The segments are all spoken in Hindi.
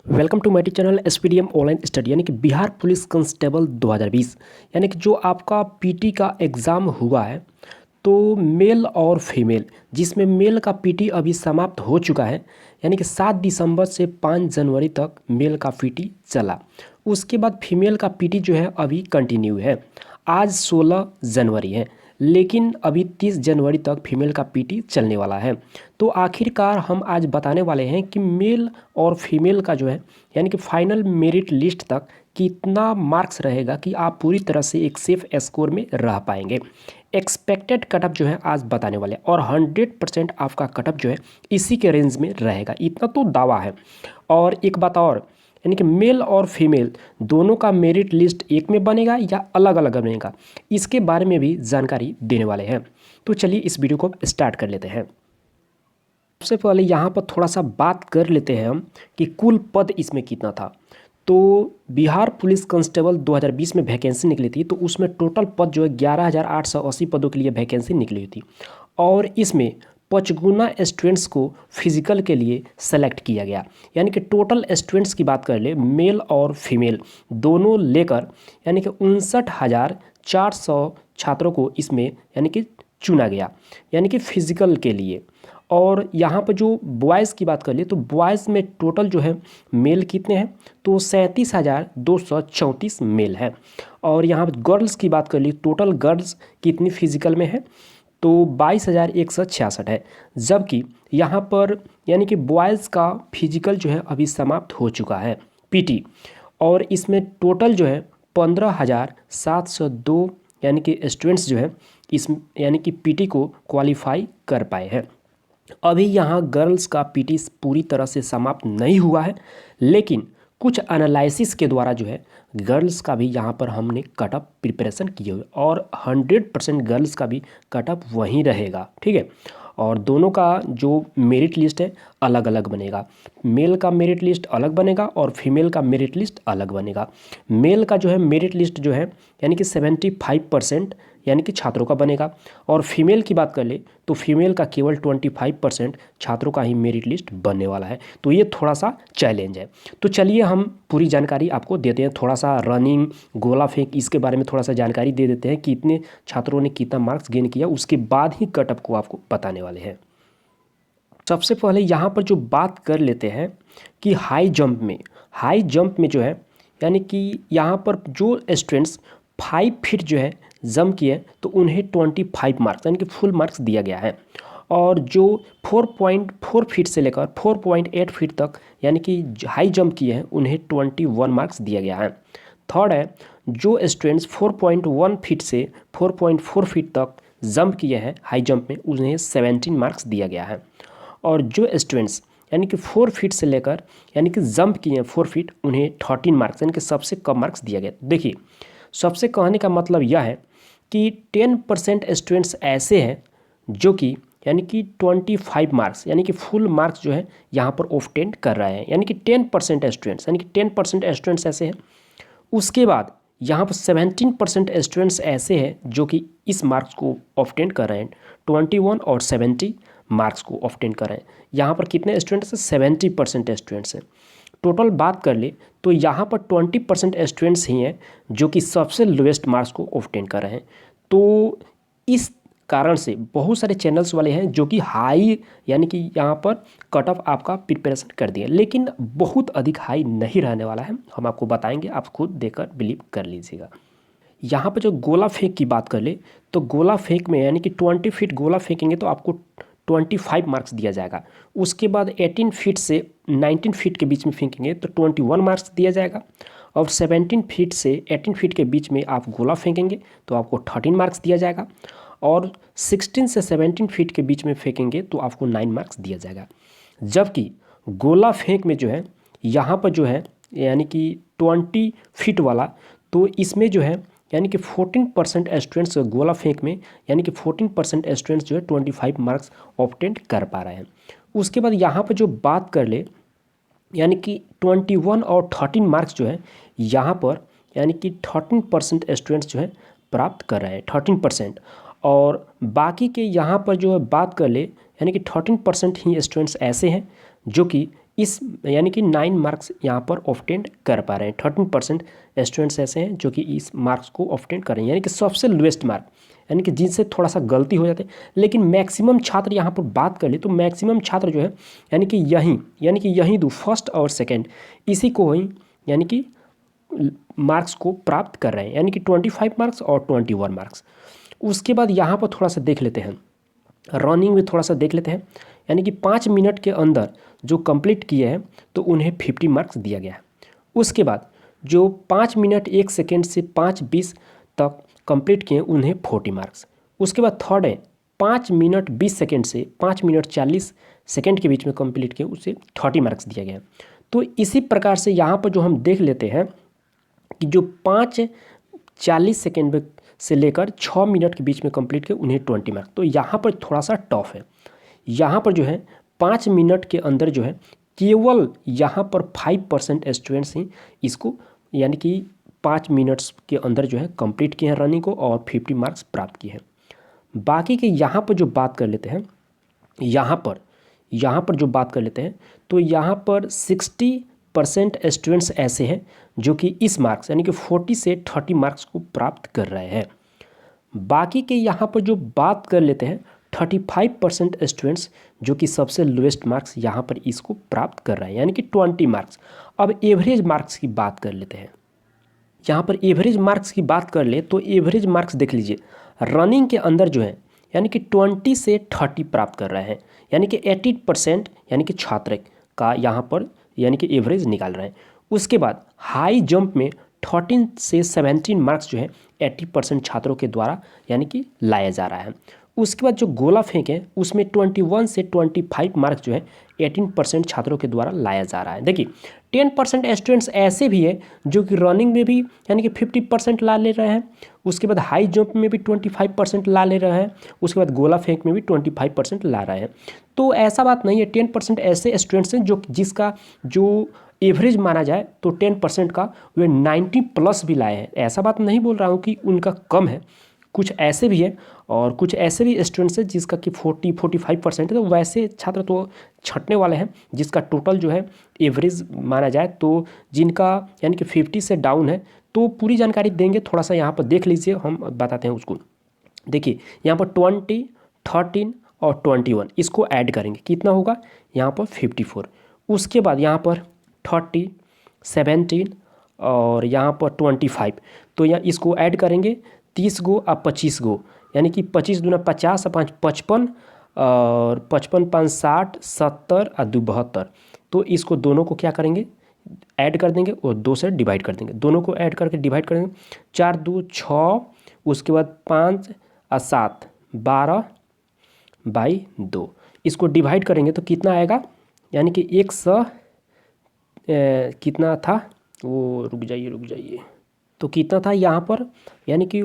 Welcome to my channel SPDM online study यानी कि बिहार पुलिस कांस्टेबल 2020 यानी कि जो आपका पीटी का एग्ज़ाम हुआ है तो मेल और फीमेल, जिसमें मेल का पीटी अभी समाप्त हो चुका है यानी कि 7 दिसंबर से 5 जनवरी तक मेल का पीटी चला। उसके बाद फीमेल का पीटी जो है अभी कंटिन्यू है। आज 16 जनवरी है लेकिन अभी 30 जनवरी तक फीमेल का पीटी चलने वाला है। तो आखिरकार हम आज बताने वाले हैं कि मेल और फीमेल का जो है यानी कि फाइनल मेरिट लिस्ट तक कितना मार्क्स रहेगा कि आप पूरी तरह से एक सेफ स्कोर में रह पाएंगे। एक्सपेक्टेड कटअप जो है आज बताने वाले और 100% आपका कटअप जो है इसी के रेंज में रहेगा, इतना तो दावा है। और एक बात और, यानी कि मेल और फीमेल दोनों का मेरिट लिस्ट एक में बनेगा या अलग अलग बनेगा, इसके बारे में भी जानकारी देने वाले हैं। तो चलिए इस वीडियो को स्टार्ट कर लेते हैं। सबसे पहले यहाँ पर थोड़ा सा बात कर लेते हैं हम कि कुल पद इसमें कितना था। तो बिहार पुलिस कांस्टेबल 2020 में वैकेंसी निकली थी, तो उसमें टोटल पद जो है 11,880 पदों के लिए वैकेंसी निकली हुई थी और इसमें 55 स्टूडेंट्स को फिजिकल के लिए सेलेक्ट किया गया। यानी कि टोटल स्टूडेंट्स की बात कर ले मेल और फीमेल दोनों लेकर यानी कि 59,400 छात्रों को इसमें यानी कि चुना गया यानी कि फिजिकल के लिए। और यहाँ पर जो बॉयज़ की बात कर ले तो बॉयज़ में टोटल जो है मेल कितने हैं तो 37,234 मेल है। और यहाँ पर गर्ल्स की बात कर ली, टोटल गर्ल्स कितनी फिजिकल में है तो 22,166 है। जबकि यहाँ पर यानी कि बॉयज़ का फिजिकल जो है अभी समाप्त हो चुका है पीटी, और इसमें टोटल जो है 15,702 यानी कि स्टूडेंट्स जो है इस यानी कि पीटी को क्वालिफाई कर पाए हैं। अभी यहाँ गर्ल्स का पीटी पूरी तरह से समाप्त नहीं हुआ है, लेकिन कुछ एनालिसिस के द्वारा जो है गर्ल्स का भी यहाँ पर हमने कटअप प्रिपरेशन किए हुए और 100% गर्ल्स का भी कटअप वहीं रहेगा, ठीक है। और दोनों का जो मेरिट लिस्ट है अलग अलग बनेगा। मेल का मेरिट लिस्ट अलग बनेगा और फीमेल का मेरिट लिस्ट अलग बनेगा। मेल का जो है मेरिट लिस्ट जो है यानी कि 75% यानी कि छात्रों का बनेगा, और फीमेल की बात कर ले तो फीमेल का केवल 25% छात्रों का ही मेरिट लिस्ट बनने वाला है। तो ये थोड़ा सा चैलेंज है। तो चलिए हम पूरी जानकारी आपको देते हैं, थोड़ा सा रनिंग गोला फेंक इसके बारे में थोड़ा सा जानकारी दे देते हैं कि इतने छात्रों ने कितना मार्क्स गेन किया, उसके बाद ही कटअप को आपको बताने वाले हैं। सबसे पहले यहाँ पर जो बात कर लेते हैं कि हाई जंप में जो है यानी कि यहाँ पर जो स्टूडेंट्स 5 फीट जो है जंप किए तो उन्हें 25 मार्क्स यानी कि फुल मार्क्स दिया गया है। और जो 4.4 फीट से लेकर 4.8 फीट तक यानी कि हाई जंप किए हैं उन्हें 21 मार्क्स दिया गया है। थर्ड है, जो स्टूडेंट्स 4.1 फीट से 4.4 फीट तक जंप किए हैं हाई जंप में उन्हें 17 मार्क्स दिया गया है। और जो स्टूडेंट्स यानी कि 4 फीट से लेकर यानी कि जंप किए हैं 4 फीट उन्हें 13 मार्क्स यानी कि सबसे कम मार्क्स दिया गया। देखिए, सबसे कहने का मतलब यह है कि 10% स्टूडेंट्स ऐसे हैं जो कि यानी कि 25 मार्क्स यानी कि फुल मार्क्स जो है यहाँ पर ऑब्टेन कर रहे हैं, यानी कि 10% स्टूडेंट्स यानी कि 10% स्टूडेंट्स ऐसे हैं। उसके बाद यहाँ पर 17% स्टूडेंट्स ऐसे हैं जो कि इस मार्क्स को ऑब्टेन कर रहे हैं, 21 और 70 मार्क्स को ऑब्टेन कर रहे हैं। यहाँ पर कितने स्टूडेंट्स हैं 70% स्टूडेंट्स हैं। टोटल बात कर ले तो यहाँ पर 20% स्टूडेंट्स ही हैं जो कि सबसे लोएस्ट मार्क्स को ऑब्टेन कर रहे हैं। तो इस कारण से बहुत सारे चैनल्स वाले हैं जो कि हाई यानी कि यहाँ पर कट ऑफ आपका प्रिपरेशन कर दिए, लेकिन बहुत अधिक हाई नहीं रहने वाला है, हम आपको बताएंगे, आप खुद देखकर बिलीव कर लीजिएगा। यहाँ पर जो गोला फेंक की बात कर ले तो गोला फेंक में यानी कि 20 फीट गोला फेंकेंगे तो आपको 25 मार्क्स दिया जाएगा। उसके बाद 18 फीट से 19 फीट के बीच में फेंकेंगे तो 21 मार्क्स दिया जाएगा। और 17 फीट से 18 फीट के बीच में आप गोला फेंकेंगे तो आपको 13 मार्क्स दिया जाएगा। और 16 से 17 फीट के बीच में फेंकेंगे तो आपको 9 मार्क्स दिया जाएगा। जबकि गोला फेंक में जो है यहाँ पर जो है यानी कि 20 फीट वाला, तो इसमें जो है यानी कि 14% स्टूडेंट्स गोला फेंक में यानी कि 14% स्टूडेंट्स जो है 25 मार्क्स ऑब्टेन कर पा रहे हैं। उसके बाद यहाँ पर जो बात कर ले यानी कि 21 और 13 मार्क्स जो है यहाँ पर यानी कि 13% स्टूडेंट्स जो है प्राप्त कर रहे हैं 13%। और बाकी के यहाँ पर जो है बात कर ले यानी कि 13% ही स्टूडेंट्स ऐसे हैं जो कि इस यानी कि 9 मार्क्स यहाँ पर ऑब्टेन कर पा रहे हैं। 13% स्टूडेंट्स ऐसे हैं जो कि इस मार्क्स को ऑब्टेन कर रहे हैं, यानी कि सबसे लोएस्ट मार्क, यानी कि जिनसे थोड़ा सा गलती हो जाती है। लेकिन मैक्सिमम छात्र यहाँ पर बात कर ले तो मैक्सिमम छात्र जो है यानी कि यहीं दो फर्स्ट और सेकंड इसी को ही यानी कि मार्क्स को प्राप्त कर रहे हैं, यानी कि 25 मार्क्स और 21 मार्क्स। उसके बाद यहाँ पर थोड़ा सा देख लेते हैं, रनिंग में थोड़ा सा देख लेते हैं, यानी कि 5 मिनट के अंदर जो कंप्लीट किए हैं तो उन्हें 50 मार्क्स दिया गया है। उसके बाद जो 5 मिनट 1 सेकेंड से 5:20 तक कंप्लीट किए उन्हें 40 मार्क्स। उसके बाद थर्ड है 5 मिनट 20 सेकेंड से 5 मिनट 40 सेकेंड के बीच में कंप्लीट किए उसे 30 मार्क्स दिया गया है। तो इसी प्रकार से यहाँ पर जो हम देख लेते हैं कि जो 5:40 सेकेंड से लेकर 6 मिनट के बीच में कंप्लीट किए उन्हें 20 मार्क्स। तो यहाँ पर थोड़ा सा टफ है। यहाँ पर जो है 5 मिनट के अंदर जो है केवल यहाँ पर 5% स्टूडेंट्स ही इसको यानी कि 5 मिनट्स के अंदर जो है कंप्लीट किए हैं रनिंग को और 50 मार्क्स प्राप्त किए हैं। बाकी के यहाँ पर जो बात कर लेते हैं, यहाँ पर जो बात कर लेते हैं तो यहाँ पर 60% स्टूडेंट्स ऐसे हैं जो कि इस मार्क्स यानी कि 40 से 30 मार्क्स को प्राप्त कर रहे हैं। बाकी के यहाँ पर जो बात कर लेते हैं 35% स्टूडेंट्स जो कि सबसे लोएस्ट मार्क्स यहाँ पर इसको प्राप्त कर रहे हैं, यानी कि 20 मार्क्स। अब एवरेज मार्क्स की बात कर लेते हैं। यहाँ पर एवरेज मार्क्स की बात कर ले तो एवरेज मार्क्स देख लीजिए, रनिंग के अंदर जो है यानी कि 20 से 30 प्राप्त कर रहे हैं, यानी कि 80% यानी कि छात्र का यहाँ पर यानी कि एवरेज निकाल रहे हैं। उसके बाद हाई जंप में 13 से 17 मार्क्स जो है 80% छात्रों के द्वारा यानी कि लाया जा रहा है। उसके बाद जो गोला फेंक है उसमें 21 से 25 मार्क्स जो है 18% छात्रों के द्वारा लाया जा रहा है। देखिए 10% स्टूडेंट्स ऐसे भी है जो कि रनिंग में भी यानी कि 50% ला ले रहे हैं। उसके बाद हाई जंप में भी 25% ला ले रहे हैं। उसके बाद गोला फेंक में भी 25% ला रहे हैं। तो ऐसा बात नहीं है, 10% ऐसे स्टूडेंट्स हैं जो जिसका जो एवरेज माना जाए तो 10% का वे 90+ भी लाए हैं। ऐसा बात नहीं बोल रहा हूँ कि उनका कम है, कुछ ऐसे भी है और कुछ ऐसे भी स्टूडेंट्स हैं जिसका कि 40-45% है। तो वैसे छात्र तो छंटने वाले हैं जिसका टोटल जो है एवरेज माना जाए तो जिनका यानी कि 50 से डाउन है। तो पूरी जानकारी देंगे, थोड़ा सा यहाँ पर देख लीजिए, हम बताते हैं उसको। देखिए यहाँ पर 20, 13 और 21 इसको ऐड करेंगे, कितना होगा यहाँ पर 54। उसके बाद यहाँ पर 30, 17 और यहाँ पर 25, तो यहाँ इसको ऐड करेंगे 30 गो और 25 गो, यानी कि 25 दूना 50 और 5 55 और 55 5 60 70 और 2 72। तो इसको दोनों को क्या करेंगे ऐड कर देंगे और 2 से डिवाइड कर देंगे। दोनों को ऐड करके डिवाइड करेंगे, 4 2 6, उसके बाद 5 और 7 12/2। इसको डिवाइड करेंगे तो कितना आएगा, यानी कि 100 कितना था वो, रुक जाइए तो कितना था यहाँ पर, यानी कि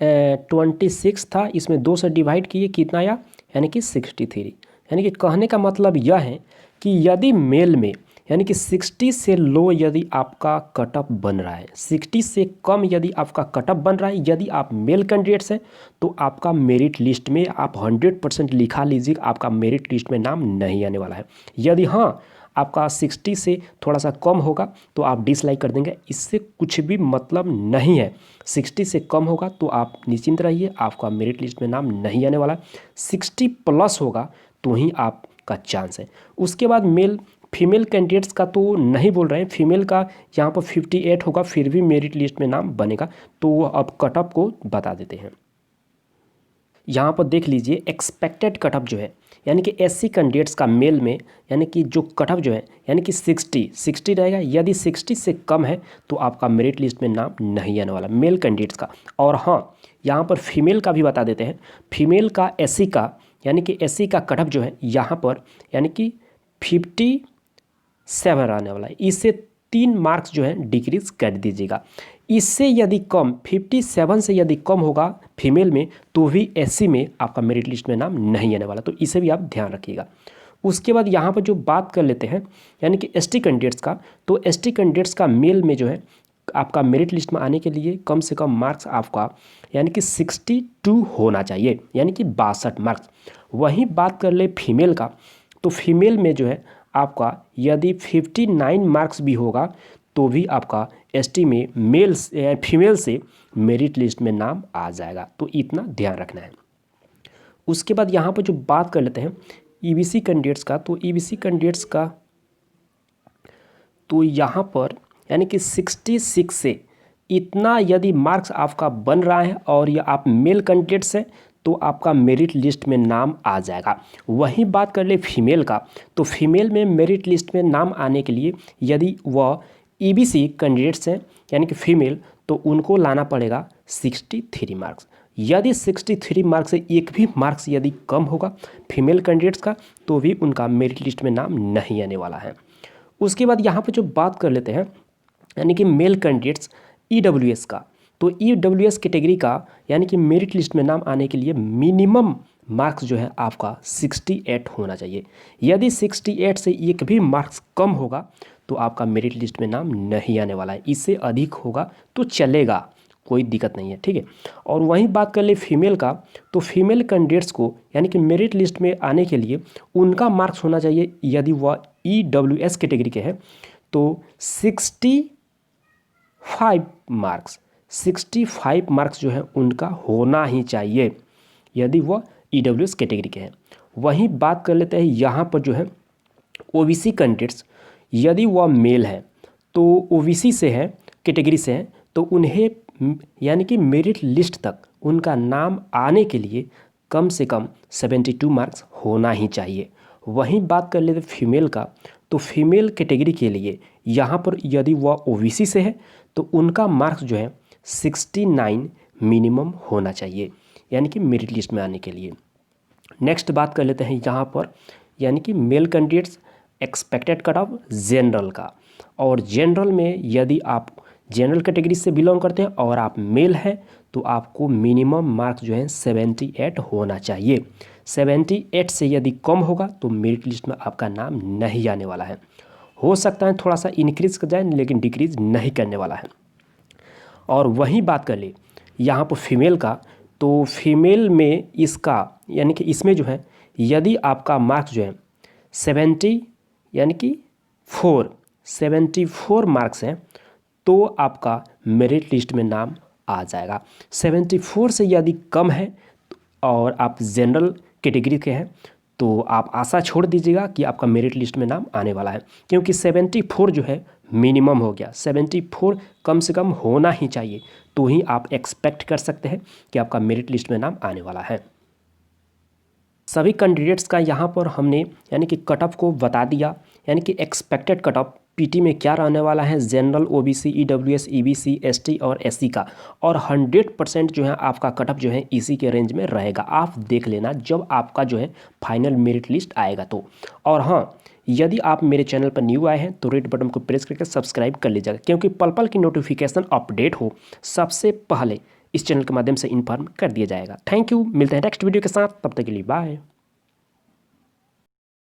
126 था। इसमें 2 से डिवाइड किए, कितना आया, यानी कि 63। यानी कि कहने का मतलब यह है कि यदि मेल में यानी कि 60 से लो यदि आपका कटअप बन रहा है, 60 से कम यदि आपका कटअप बन रहा है, यदि आप मेल कैंडिडेट्स हैं तो आपका मेरिट लिस्ट में आप 100% लिखा लीजिए, आपका मेरिट लिस्ट में नाम नहीं आने वाला है। यदि हाँ आपका 60 से थोड़ा सा कम होगा तो आप डिसलाइक कर देंगे, इससे कुछ भी मतलब नहीं है। 60 से कम होगा तो आप निश्चिंत रहिए, आपका मेरिट लिस्ट में नाम नहीं आने वाला। 60+ होगा तो ही आपका चांस है। उसके बाद फीमेल कैंडिडेट्स का तो नहीं बोल रहे हैं, फीमेल का यहाँ पर 58 होगा फिर भी मेरिट लिस्ट में नाम बनेगा। तो अब कटअप को बता देते हैं। यहाँ पर देख लीजिए एक्सपेक्टेड कटअप जो है यानी कि SC कैंडिडेट्स का मेल में यानी कि जो कटअप जो है यानी कि 60 रहेगा। यदि 60 से कम है तो आपका मेरिट लिस्ट में नाम नहीं आने वाला मेल कैंडिडेट्स का। और हाँ यहाँ पर फीमेल का भी बता देते हैं। फीमेल का SC का यानी कि SC का कटअप जो है यहाँ पर यानी कि 57 आने वाला है। इससे 3 मार्क्स जो है डिक्रीज कर दीजिएगा। इससे यदि कम 57 से यदि कम होगा फीमेल में तो भी SC में आपका मेरिट लिस्ट में नाम नहीं आने वाला, तो इसे भी आप ध्यान रखिएगा। उसके बाद यहाँ पर जो बात कर लेते हैं यानी कि ST कैंडिडेट्स का, तो ST कैंडिडेट्स का मेल में जो है आपका मेरिट लिस्ट में आने के लिए कम से कम मार्क्स आपका यानी कि 62 होना चाहिए, यानी कि 62 मार्क्स। वहीं बात कर ले फीमेल का, तो फीमेल में जो है आपका यदि 59 मार्क्स भी होगा तो भी आपका एसटी में मेल फीमेल से मेरिट लिस्ट में नाम आ जाएगा। तो इतना ध्यान रखना है। उसके बाद यहाँ पर जो बात कर लेते हैं ईबीसी कैंडिडेट्स का, तो ईबीसी कैंडिडेट्स का तो यहाँ पर यानी कि 66 से इतना यदि मार्क्स आपका बन रहा है और ये आप मेल कैंडिडेट्स हैं तो आपका मेरिट लिस्ट में नाम आ जाएगा। वहीं बात कर ले फीमेल का, तो फीमेल में मेरिट लिस्ट में नाम आने के लिए यदि वह ईबीसी कैंडिडेट्स हैं यानी कि फीमेल, तो उनको लाना पड़ेगा 63 मार्क्स। यदि 63 मार्क्स से एक भी मार्क्स यदि कम होगा फीमेल कैंडिडेट्स का तो भी उनका मेरिट लिस्ट में नाम नहीं आने वाला है। उसके बाद यहाँ पर जो बात कर लेते हैं यानी कि मेल कैंडिडेट्स ईडब्ल्यूएस का, तो ईडब्ल्यूएस कैटेगरी का यानी कि मेरिट लिस्ट में नाम आने के लिए मिनिमम मार्क्स जो है आपका 68 होना चाहिए। यदि 68 से एक भी मार्क्स कम होगा तो आपका मेरिट लिस्ट में नाम नहीं आने वाला है। इससे अधिक होगा तो चलेगा, कोई दिक्कत नहीं है, ठीक है। और वहीं बात कर ले फीमेल का, तो फीमेल कैंडिडेट्स को यानी कि मेरिट लिस्ट में आने के लिए उनका मार्क्स होना चाहिए यदि वह ईडब्ल्यूएस कैटेगरी के हैं तो 65 मार्क्स जो है उनका होना ही चाहिए यदि वह ईडब्ल्यूएस कैटेगरी के हैं। वहीं बात कर लेते हैं यहाँ पर जो है ओबीसी कैंडिडेट्स, यदि वह मेल है तो ओबीसी से है कैटेगरी से हैं तो उन्हें यानी कि मेरिट लिस्ट तक उनका नाम आने के लिए कम से कम 72 मार्क्स होना ही चाहिए। वहीं बात कर लेते फीमेल का, तो फीमेल कैटेगरी के लिए यहाँ पर यदि वह ओबीसी से है तो उनका मार्क्स जो है 69 मिनिमम होना चाहिए यानी कि मेरिट लिस्ट में आने के लिए। नेक्स्ट बात कर लेते हैं यहाँ पर यानी कि male candidates expected cut off general का, और जनरल में यदि आप जनरल कैटेगरी से बिलोंग करते हैं और आप मेल हैं तो आपको मिनिमम मार्क्स जो है 78 होना चाहिए। 78 से यदि कम होगा तो मेरिट लिस्ट में आपका नाम नहीं आने वाला है। हो सकता है थोड़ा सा इंक्रीज कर जाए लेकिन डिक्रीज नहीं करने वाला है। और वही बात कर ले यहाँ पर फीमेल का, तो फीमेल में इसका यानी कि इसमें जो है यदि आपका मार्क्स जो है 70 यानी कि 74 मार्क्स हैं तो आपका मेरिट लिस्ट में नाम आ जाएगा। 74 से यदि कम है और आप जनरल कैटेगरी के हैं तो आप आशा छोड़ दीजिएगा कि आपका मेरिट लिस्ट में नाम आने वाला है, क्योंकि 74 जो है मिनिमम हो गया। 74 कम से कम होना ही चाहिए तो ही आप एक्सपेक्ट कर सकते हैं कि आपका मेरिट लिस्ट में नाम आने वाला है। सभी कैंडिडेट्स का यहाँ पर हमने यानी कि कट ऑफ को बता दिया, यानी कि एक्सपेक्टेड कट ऑफ पीटी में क्या रहने वाला है general, OBC, EWS, EBC, ST और एससी का, और 100% जो है आपका कट ऑफ जो है इसी के रेंज में रहेगा। आप देख लेना जब आपका जो है फाइनल मेरिट लिस्ट आएगा तो। और हाँ, यदि आप मेरे चैनल पर न्यू आए हैं तो रेड बटन को प्रेस करके सब्सक्राइब कर लीजिएगा, क्योंकि पल पल की नोटिफिकेशन अपडेट हो सबसे पहले इस चैनल के माध्यम से इन्फॉर्म कर दिया जाएगा। थैंक यू, मिलते हैं नेक्स्ट वीडियो के साथ, तब तक के लिए बाय।